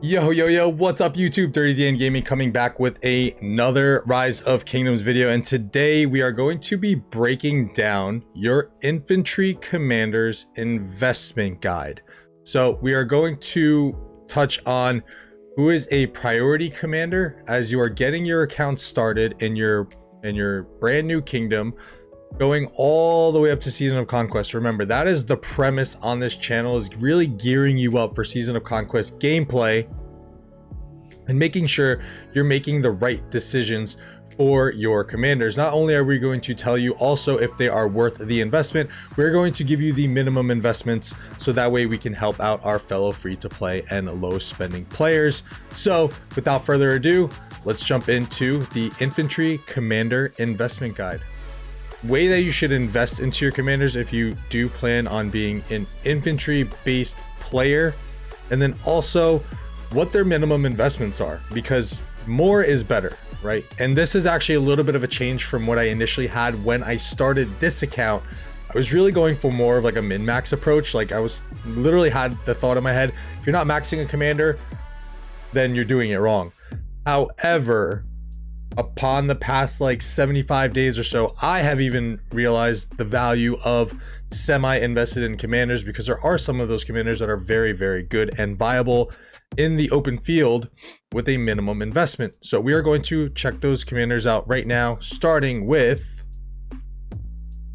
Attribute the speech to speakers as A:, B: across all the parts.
A: Yo, what's up YouTube? Dragothien Gaming coming back with another Rise of Kingdoms video, and today we are going to be breaking down your Infantry Commanders investment guide. So we are going to touch on who is a priority commander as you are getting your account started in your brand new kingdom, going all the way up to Season of Conquest. Remember, that is the premise on this channel, is really gearing you up for Season of Conquest gameplay and making sure you're making the right decisions for your commanders. Not only are we going to tell you also if they are worth the investment, we're going to give you the minimum investments so that way we can help out our fellow free-to-play and low spending players. So without further ado, let's jump into the Infantry Commander Investment Guide. Way that you should invest into your commanders if you do plan on being an infantry based player, and then also what their minimum investments are, because more is better, right? And this is actually a little bit of a change from what I initially had when I started this account. I was really going for more of like a min-max approach. Like I was literally had the thought in my head, if you're not maxing a commander, then you're doing it wrong. However, upon the past like 75 days or so, I have even realized the value of semi-invested in commanders, because there are some of those commanders that are very, very good and viable in the open field with a minimum investment. So we are going to check those commanders out right now, starting with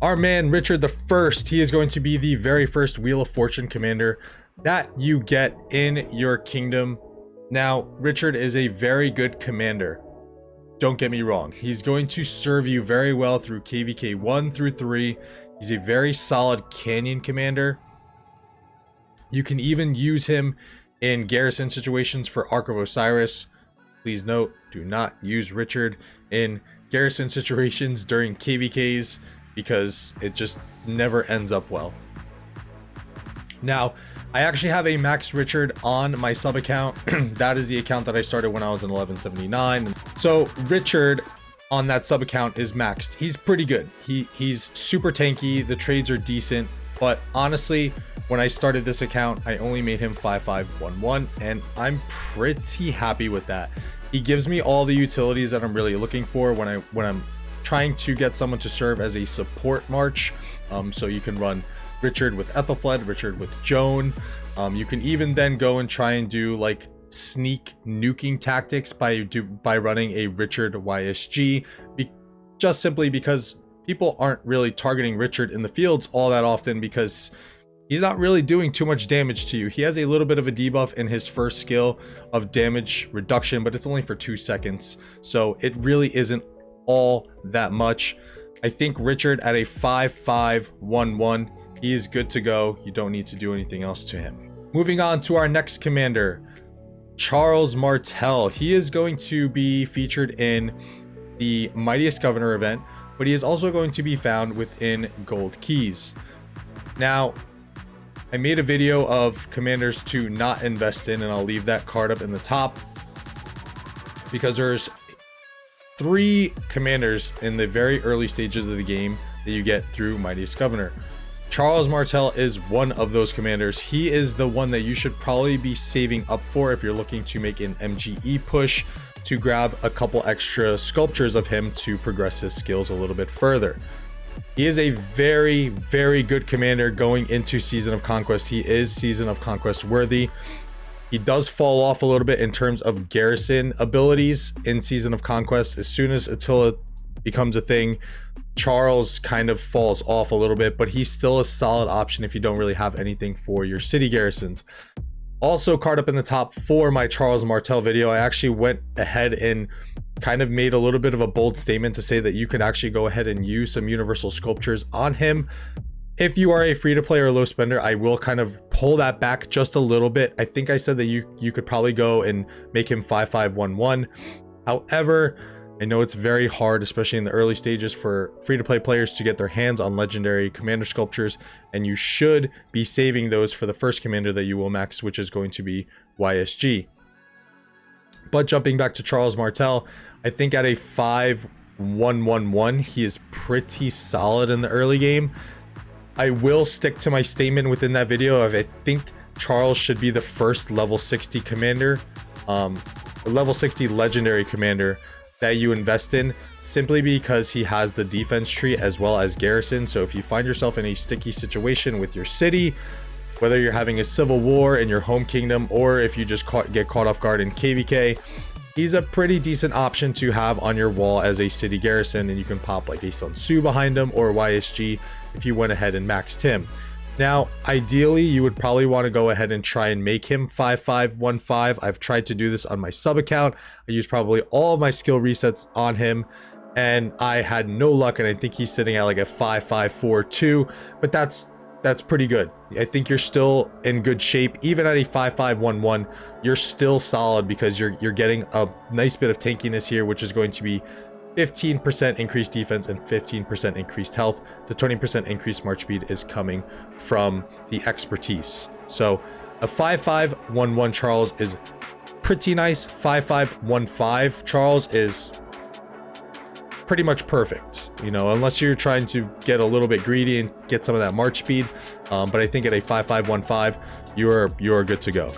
A: our man Richard the First. He is going to be the very first Wheel of Fortune commander that you get in your kingdom. Now, Richard is a very good commander. Don't get me wrong, he's going to serve you very well through KVK 1 through 3. He's a very solid canyon commander. You can even use him in garrison situations for Ark of Osiris. Please note, do not use Richard in garrison situations during KVKs because it just never ends up well. Now, I actually have a max Richard on my sub account. That is the account that I started when I was in 1179. So Richard on that sub account is maxed. He's pretty good. He's super tanky. The trades are decent, but honestly, when I started this account, I only made him 5511, and I'm pretty happy with that. He gives me all the utilities that I'm really looking for when I'm trying to get someone to serve as a support march. So you can run Richard with Ethelfled, Richard with Joan. You can even then go and try and do like sneak nuking tactics by running a Richard YSG, just simply because people aren't really targeting Richard in the fields all that often, because he's not really doing too much damage to you. He has a little bit of a debuff in his first skill of damage reduction, but it's only for 2 seconds, so it really isn't all that much. I think Richard at a 5511, he is good to go. You don't need to do anything else to him. Moving on to our next commander, Charles Martel. He is going to be featured in the Mightiest Governor event, but he is also going to be found within Gold Keys. Now, I made a video of commanders to not invest in, and I'll leave that card up in the top, because there's 3 commanders in the very early stages of the game that you get through Mightiest Governor. Charles Martel is one of those commanders. He is the one that you should probably be saving up for if you're looking to make an MGE push to grab a couple extra sculptures of him to progress his skills a little bit further. He is a very, very good commander going into Season of Conquest. He is Season of Conquest worthy. He does fall off a little bit in terms of garrison abilities in Season of Conquest. As soon as Attila becomes a thing, Charles kind of falls off a little bit, but he's still a solid option if you don't really have anything for your city garrisons. Also, card up in the top for my Charles Martel video, I actually went ahead and kind of made a little bit of a bold statement to say that you could actually go ahead and use some universal sculptures on him. If you are a free-to-play or low spender, I will kind of pull that back just a little bit. I think I said that you could probably go and make him 5511. However, I know it's very hard, especially in the early stages, for free-to-play players to get their hands on legendary commander sculptures, and you should be saving those for the first commander that you will max, which is going to be YSG. But jumping back to Charles Martel, I think at a 5111, he is pretty solid in the early game. I will stick to my statement within that video of I think Charles should be the first level 60 commander, level 60 legendary commander that you invest in, simply because he has the defense tree as well as garrison. So if you find yourself in a sticky situation with your city, whether you're having a civil war in your home kingdom, or if you just get caught off guard in KVK, he's a pretty decent option to have on your wall as a city garrison, and you can pop like a Sun Tzu behind him or YSG if you went ahead and maxed him. Now, ideally, you would probably want to go ahead and try and make him 5515. I've tried to do this on my sub account. I used probably all of my skill resets on him, and I had no luck, and I think he's sitting at like a 5542, but that's pretty good. I think you're still in good shape. Even at a 5511, you're still solid, because you're getting a nice bit of tankiness here, which is going to be 15% increased defense and 15% increased health. The 20% increased march speed is coming from the expertise. So a 5511 Charles is pretty nice. 5515 Charles is pretty much perfect, you know, unless you're trying to get a little bit greedy and get some of that march speed. But I think at a 5515, you're good to go.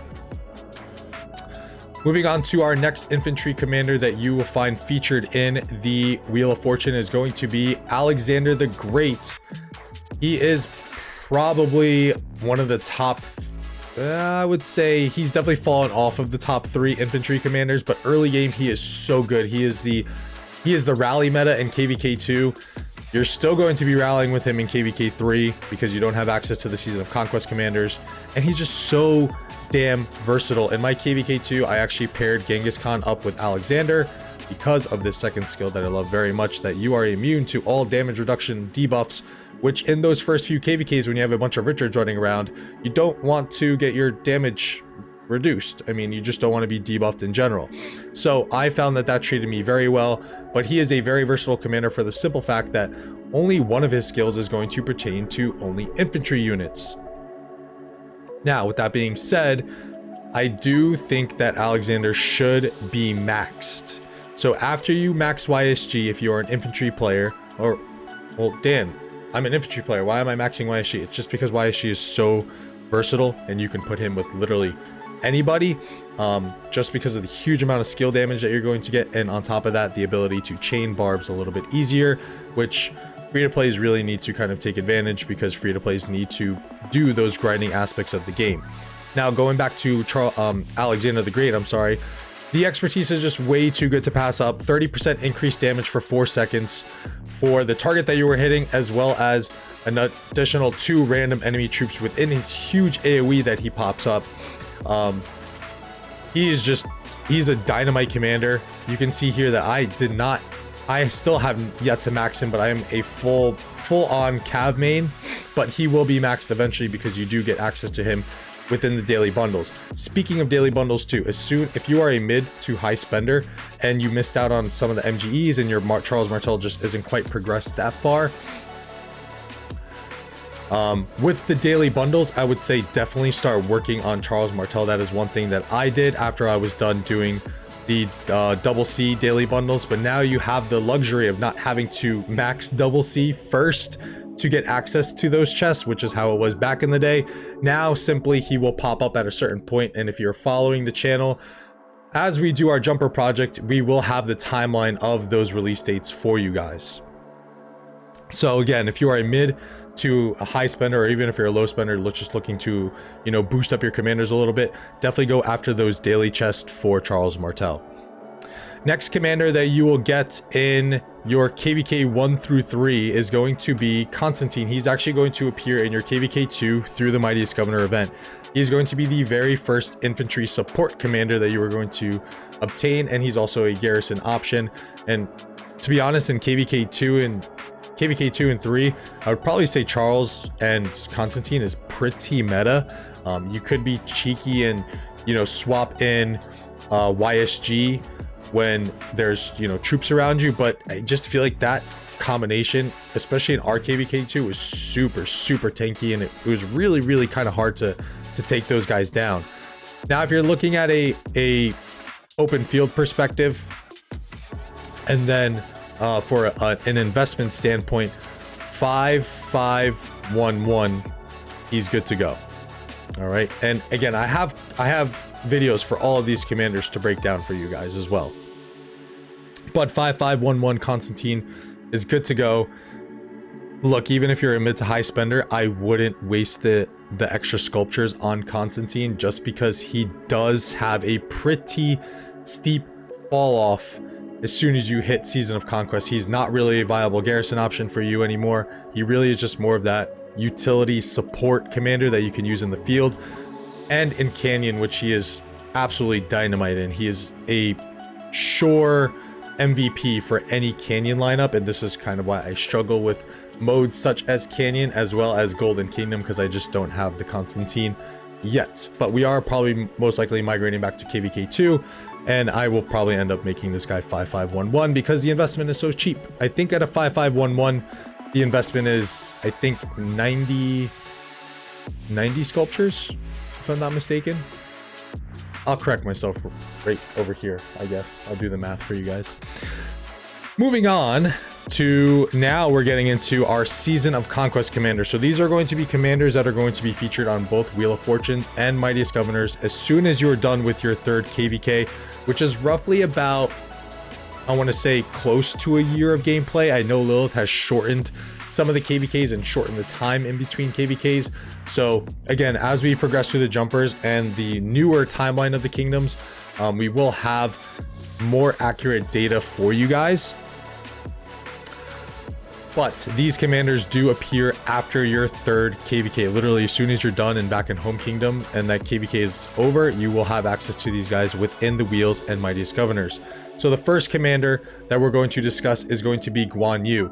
A: Moving on to our next infantry commander that you will find featured in the Wheel of Fortune is going to be Alexander the Great. He is probably one of the top, I would say he's definitely fallen off of the top 3 infantry commanders, but early game he is so good. He is the rally meta in KVK2. You're still going to be rallying with him in KVK3 because you don't have access to the Season of Conquest commanders, and he's just so damn versatile. In my KVK2, I actually paired Genghis Khan up with Alexander because of this second skill that I love very much, that you are immune to all damage reduction debuffs, which in those first few KVKs, when you have a bunch of Richards running around, you don't want to get your damage reduced. I mean, you just don't want to be debuffed in general. So I found that treated me very well, but he is a very versatile commander for the simple fact that only one of his skills is going to pertain to only infantry units. Now, with that being said, I do think that Alexander should be maxed. So after you max YSG, if you are an infantry player, or, well, Dan, I'm an infantry player. Why am I maxing YSG? It's just because YSG is so versatile and you can put him with literally anybody, just because of the huge amount of skill damage that you're going to get. And on top of that, the ability to chain barbs a little bit easier, which free-to-plays really need to kind of take advantage, because free-to-plays need to do those grinding aspects of the game. Now, going back to Alexander the Great, the expertise is just way too good to pass up. 30% increased damage for 4 seconds for the target that you were hitting, as well as an additional 2 random enemy troops within his huge AoE that he pops up. He's a dynamite commander. You can see here that I still haven't yet to max him, but I am a full-on Cav main, but he will be maxed eventually because you do get access to him within the daily bundles. Speaking of daily bundles too, if you are a mid to high spender and you missed out on some of the MGEs and your Charles Martel just isn't quite progressed that far, with the daily bundles, I would say definitely start working on Charles Martel. That is one thing that I did after I was done doing the double C daily bundles, but now you have the luxury of not having to max double C first to get access to those chests, which is how it was back in the day. Now simply he will pop up at a certain point, and if you're following the channel, as we do our jumper project, we will have the timeline of those release dates for you guys. So again, if you are a mid to a high spender, or even if you're a low spender just looking to, you know, boost up your commanders a little bit, definitely go after those daily chests for Charles Martel. Next commander that you will get in your KVK 1 through 3 is going to be Constantine. He's actually going to appear in your KVK 2 through the Mightiest Governor event. He's going to be the very first infantry support commander that you are going to obtain, and he's also a garrison option. And to be honest, in KVK 2 and 3, I would probably say Charles and Constantine is pretty meta. You could be cheeky and, you know, swap in YSG when there's, you know, troops around you, but I just feel like that combination, especially in our KVK2, was super tanky, and it was really kind of hard to take those guys down. Now, if you're looking at a open field perspective, and then for an investment standpoint, 5511, he's good to go. All right, and again, I have videos for all of these commanders to break down for you guys as well. But 5511 Constantine is good to go. Look, even if you're a mid to high spender, I wouldn't waste the extra sculptures on Constantine, just because he does have a pretty steep fall off as soon as you hit Season of Conquest. He's not really a viable garrison option for you anymore. He really is just more of that utility support commander that you can use in the field and in Canyon, which he is absolutely dynamite in. He is a sure MVP for any Canyon lineup, and this is kind of why I struggle with modes such as Canyon as well as Golden Kingdom, because I just don't have the Constantine yet. But we are probably most likely migrating back to KVK2, and I will probably end up making this guy 5511 because the investment is so cheap. I think at a 5511 the investment is, I think, 90 sculptures, if I'm not mistaken. I'll correct myself right over here, I guess. I'll do the math for you guys. Moving on to now, we're getting into our Season of Conquest commanders. So these are going to be commanders that are going to be featured on both Wheel of Fortunes and Mightiest Governors as soon as you're done with your third KVK, which is roughly about, I want to say, close to a year of gameplay. I know Lilith has shortened some of the KVKs and shortened the time in between KVKs. So again, as we progress through the jumpers and the newer timeline of the kingdoms, we will have more accurate data for you guys. But these commanders do appear after your third KVK. Literally, as soon as you're done and back in home kingdom and that KVK is over, you will have access to these guys within the Wheels and Mightiest Governors. So the first commander that we're going to discuss is going to be Guan Yu.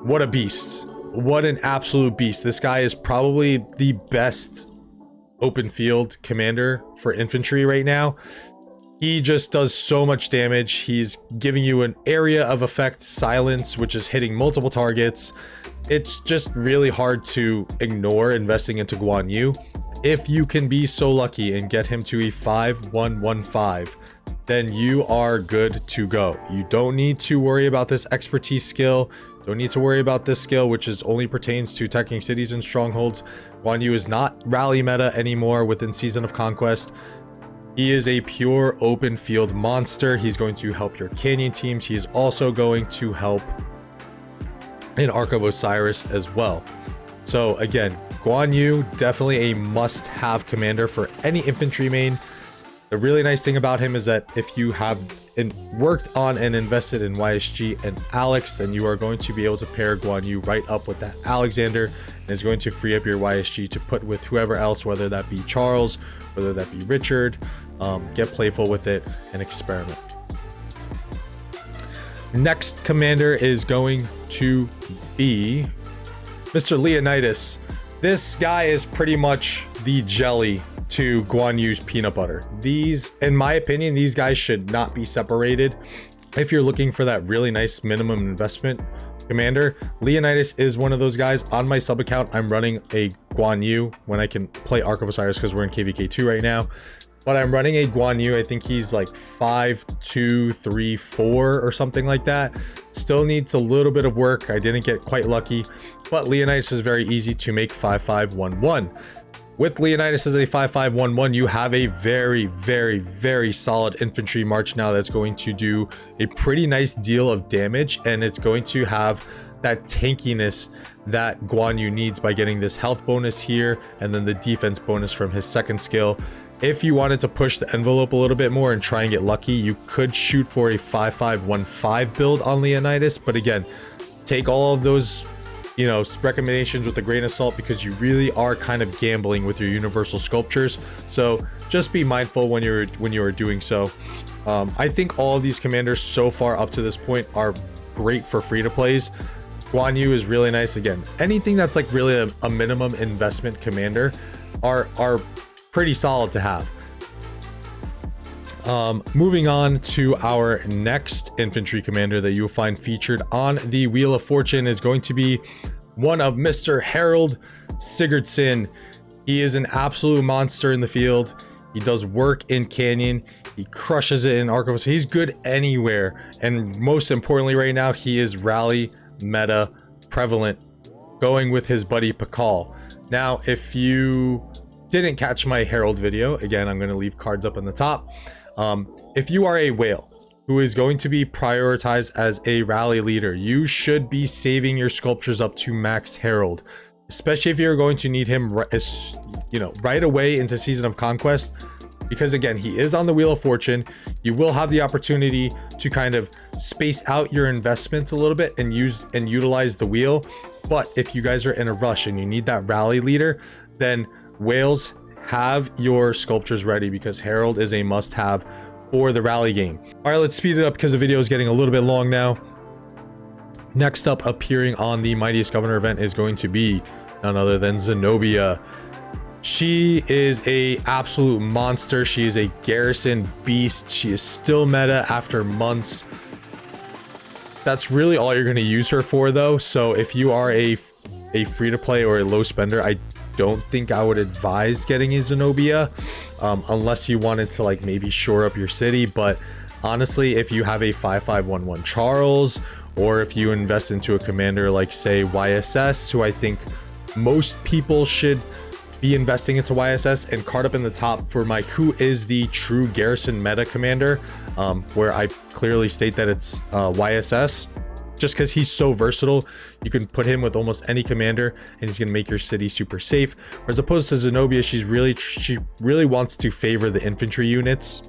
A: What a beast. What an absolute beast. This guy is probably the best open field commander for infantry right now. He just does so much damage. He's giving you an area of effect silence, which is hitting multiple targets. It's just really hard to ignore investing into Guan Yu. If you can be so lucky and get him to a 5115, then you are good to go. You don't need to worry about this expertise skill. Don't need to worry about this skill, which is only pertains to attacking cities and strongholds. Guan Yu is not rally meta anymore within Season of Conquest. He is a pure open field monster. He's going to help your Canyon teams. He is also going to help in Ark of Osiris as well. So again, Guan Yu, definitely a must-have commander for any infantry main. The really nice thing about him is that if you have worked on and invested in YSG and Alex, then you are going to be able to pair Guan Yu right up with that Alexander, and it's going to free up your YSG to put with whoever else, whether that be Charles, whether that be Richard. Get playful with it and experiment. Next commander is going to be Mr. Leonidas. This guy is pretty much the jelly to Guan Yu's peanut butter. These, in my opinion, these guys should not be separated. If you're looking for that really nice minimum investment commander, Leonidas is one of those guys. On my sub account, I'm running a Guan Yu when I can play Ark of Osiris because we're in KVK2 right now. But I'm running a Guan Yu. I think he's like 5'2", 3', 4 or something like that. Still needs a little bit of work. I didn't get quite lucky, but Leonidas is very easy to make 5511. With Leonidas as a 5511, you have a very, very, very solid infantry march now that's going to do a pretty nice deal of damage, and it's going to have that tankiness that Guan Yu needs by getting this health bonus here and then the defense bonus from his second skill. If you wanted to push the envelope a little bit more and try and get lucky, you could shoot for a 5515 build on Leonidas, but again, take all of those, you know, recommendations with a grain of salt, because you really are kind of gambling with your universal sculptures. So just be mindful when you are doing so. I think all of these commanders so far up to this point are great for free to plays. Guan Yu is really nice. Again, anything that's like really a minimum investment commander are pretty solid to have. Moving on to our next infantry commander that you will find featured on the Wheel of Fortune is going to be one of Mr. Harald Sigurdsson. He is an absolute monster in the field. He does work in Canyon. He crushes it in Ark of Osiris. He's good anywhere. And most importantly right now, he is rally meta prevalent, going with his buddy Pakal. Now, if you didn't catch my Harald video, again, I'm going to leave cards up on the top. If you are a whale who is going to be prioritized as a rally leader, you should be saving your sculptures up to max Harald, especially if you're going to need him, right away into Season of Conquest. Because again, he is on the Wheel of Fortune. You will have the opportunity to kind of space out your investments a little bit and utilize the wheel. But if you guys are in a rush and you need that rally leader, then whales, have your sculptures ready, because Harald is a must-have for the rally game. All right, let's speed it up because the video is getting a little bit long now. Next up, appearing on the Mightiest Governor event is going to be none other than Zenobia. She is a absolute monster. She is a garrison beast. She is still meta after months. That's really all you're going to use her for, though. So if you are a free-to-play or a low spender, I don't think I would advise getting a Zenobia, unless you wanted to like maybe shore up your city. But honestly, if you have a 5511 Charles, or if you invest into a commander like say YSS, who I think most people should be investing into YSS, and card up in the top for my who is the true garrison meta commander, where I clearly state that it's YSS, just because he's so versatile. You can put him with almost any commander and he's going to make your city super safe. As opposed to Zenobia, she really wants to favor the infantry units.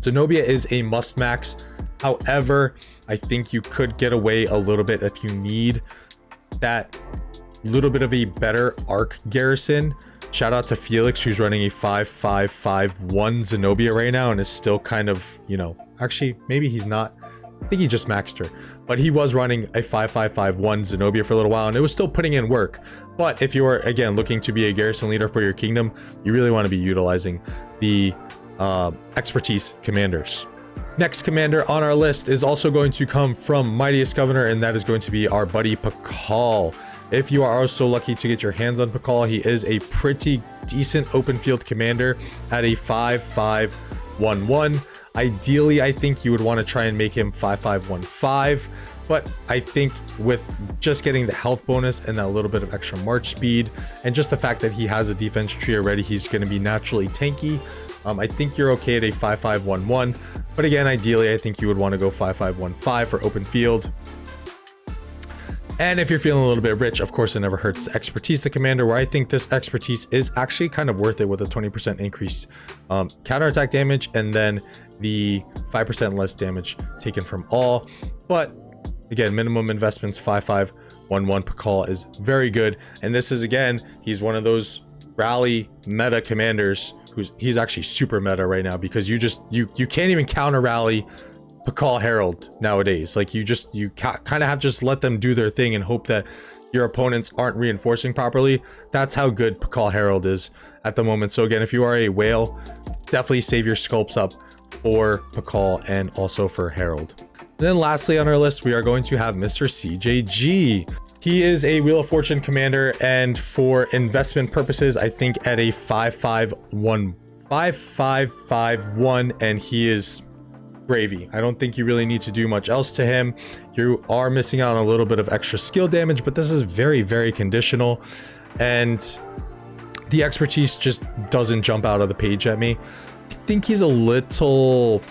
A: Zenobia is a must max. However, I think you could get away a little bit if you need that little bit of a better arc garrison. Shout out to Felix, who's running a 5551 Zenobia right now and is still kind of, actually maybe he's not. I think he just maxed her, but he was running a 5551 Zenobia for a little while and it was still putting in work. But if you're again looking to be a garrison leader for your kingdom, you really want to be utilizing the expertise commanders. Next commander on our list is also going to come from Mightiest Governor, and that is going to be our buddy Pakal. If you are also lucky to get your hands on Pakal, he is a pretty decent open field commander at a 5511. Ideally, I think you would want to try and make him 5515, but I think with just getting the health bonus and that little bit of extra march speed, and just the fact that he has a defense tree already, he's going to be naturally tanky. I think you're okay at a 5511, but again, ideally, I think you would want to go 5515 for open field. And if you're feeling a little bit rich, of course, it never hurts to expertise the commander, where I think this expertise is actually kind of worth it with a 20% increase counterattack damage, and then the 5% less damage taken from all. But again, minimum investments 5511 Pakal is very good. And this is, again, he's one of those rally meta commanders he's actually super meta right now, because you can't even counter rally Pakal Harald nowadays. Like you kind of have to just let them do their thing and hope that your opponents aren't reinforcing properly. That's how good Pakal Harald is at the moment. So again, if you are a whale, definitely save your sculpts up for Pakal and also for Harald. And then lastly on our list, we are going to have Mr. CJG. He is a Wheel of Fortune commander, and for investment purposes, I think at a 5551, and he is gravy. I don't think you really need to do much else to him. You are missing out on a little bit of extra skill damage, but this is very, very conditional, and the expertise just doesn't jump out of the page at me. I think he's a little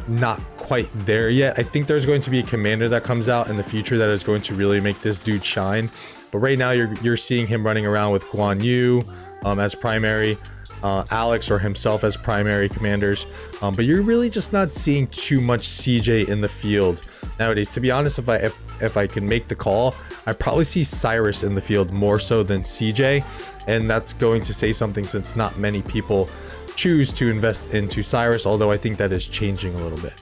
A: not quite there yet. I think there's going to be a commander that comes out in the future that is going to really make this dude shine, but right now you're seeing him running around with Guan Yu as primary, Alex or himself as primary commanders, but you're really just not seeing too much CJ in the field nowadays. To be honest, if I can make the call, I probably see Cyrus in the field more so than CJ, and that's going to say something since not many people choose to invest into Cyrus, although I think that is changing a little bit.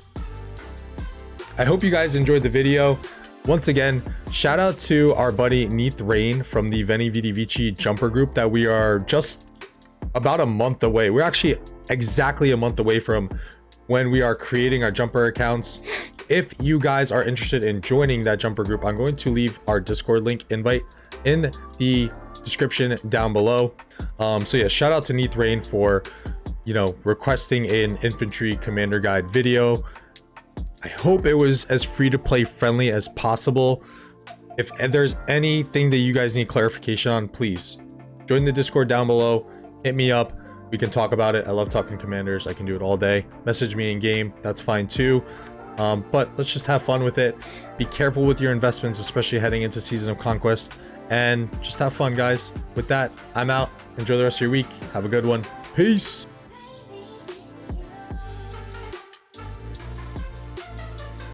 A: I hope you guys enjoyed the video. Once again, shout out to our buddy Neath Rain from the Veni Vidi Vici jumper group that we are just about a month away. We're actually exactly a month away from when we are creating our jumper accounts. If you guys are interested in joining that jumper group, I'm going to leave our Discord link invite in the description down below. So yeah, shout out to Neath Rain for requesting an infantry commander guide video. I hope it was as free to play friendly as possible. If there's anything that you guys need clarification on, please join the Discord down below. Hit me up. We can talk about it. I love talking commanders. I can do it all day. Message me in game. That's fine too. But let's just have fun with it. Be careful with your investments, especially heading into Season of Conquest. And just have fun, guys. With that, I'm out. Enjoy the rest of your week. Have a good one. Peace.